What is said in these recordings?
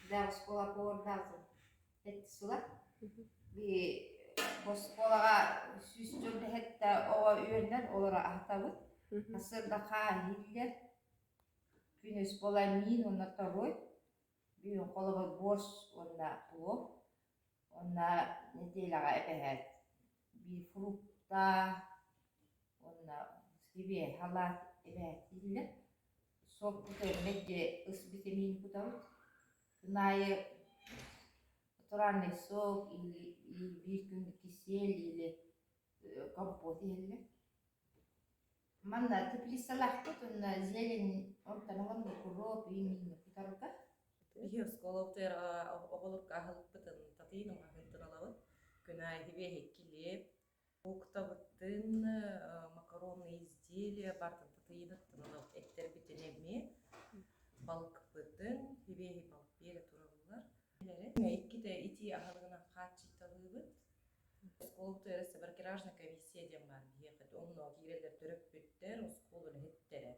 да школа повардазы. Это сула. Би школага сүстүрдө хетта ова үйрөнөр олора ахтабыт. Асырда ха хиллер күнөс бола мин онна торой. Би колого бош онна плов. Онна неделяга эпехет. Би фрукта онна себе халат эпехет хиллер. Сок кутер медде ыс витамин кутабыт. Кынайы натуральный сок или bir günlük кисель или компот или. Манна теплисалах тут на зелень, он там он укроп и мин кутарга. Бие сколоптер оголук ахылпытын татыйным ахылтыралабыт. Күнай хибе хеккилеп, уктабыттын макаронные изделия бартын татыйныттын эттер битенеме, балкпытын хибе балк бере турабылар. Икките ити ахылгына качытталыбыт. Сколоптер себаркиражна комиссия дем бар. Ехет онно кирелер төрөп бүттер, сколун хеттере.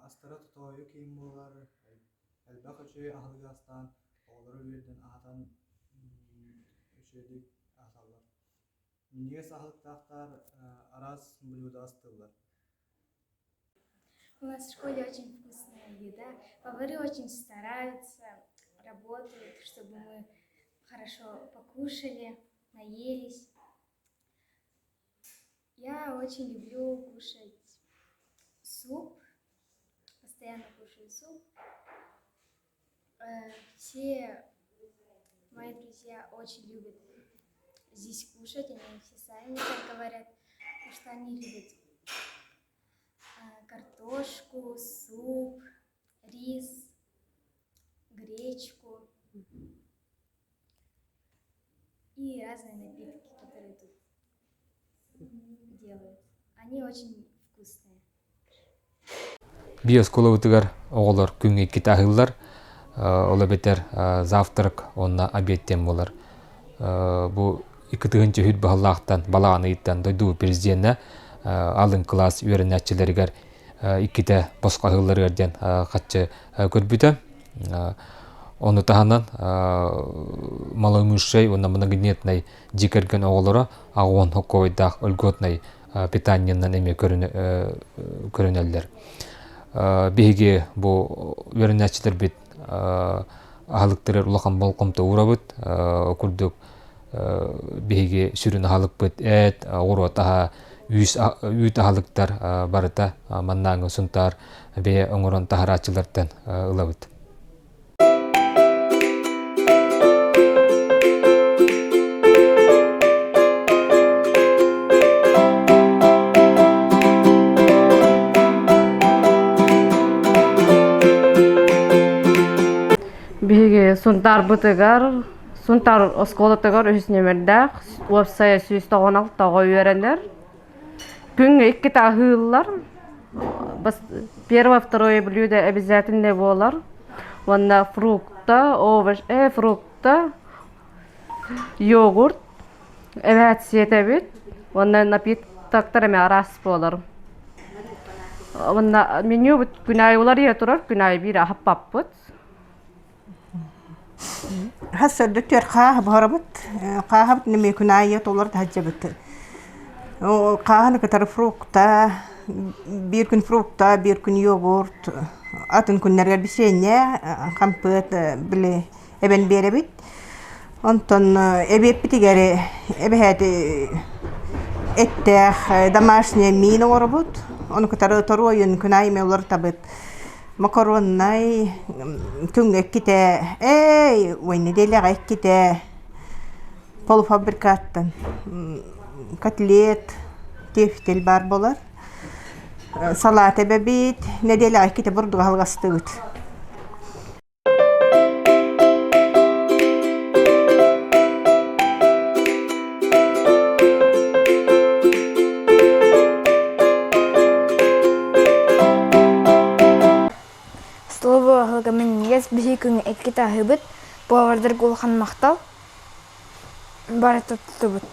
Астара тутойу кийим болар, элбак өчөй ахылгастан, оолору үйерден ахатан өчөйдүк ахалар. Нигес ахылктактар араз блюда астылар. У нас в школе очень вкусная еда. Повары очень стараются, работают, чтобы мы хорошо покушали, наелись. Я очень люблю кушать суп. Постоянно кушаю суп. Все мои друзья очень любят здесь кушать, они все сами так говорят, потому что они любят картошку, суп, рис, гречку и разные напитки, которые тут делают. Они очень вкусные. Биосколовытыгар оголор күнгө китахыллар, ола бетер завтрак онна обедтен болар. Бу икытыгынчы хүт бахаллахтан балааны иттен дойду президентне алын класс үйрөнәчилергер икките босқахылларгерден катчы көрбүтө. Оны таханан маломушей онна многонетный дикерген оголора агон хокойдах өлгөтнай питаниянан эме көрүнөлдөр. Биһиги бу үйрөнәчилер бит ахалыктырыр улахан болкомто урабыт, окурдук биһиги сүрүн ахалыкпыт эт, уротаха үйт ахалыктар барыта маннаңы сунтар бе оңорон тахарачылардан ылабыт. Биги сунтар бытыгар, сунтар осколотыгар үснемердах, уапсая сүйстогонал того үйренер. Күнгө икки тахыллар. Первое, второе блюдо обязательно болар. Ванна фрукта, фрукта, йогурт, эвет сетебит. Ванна напитоктар арас болар. Ванна меню бит күнай улар турар, күнай бир ахаппаппыт. هسه الدكتور قاهبت نمي كناية طولرت هجبت وقاهنا كتر فروقتا بيركن فروقتا بيركن يوغورت أتن كنا رجال بسينيا خمبت بلي ابن بيربيت أنتن ابي بتجاري ابي هاد اتخ دماشني مين وربط أنا كتر تروين كناية مولرتبت مكرونة كونغ كده وين دي لغاية كده полуфабрикаттан котлет, тефтел бар болар. салат эбебит, неделя айките бурдуга халгастыгыт. Слово халгамен ес биһи күн экки таһыбыт, буавардар гулхан мактал. Бары тоттубут.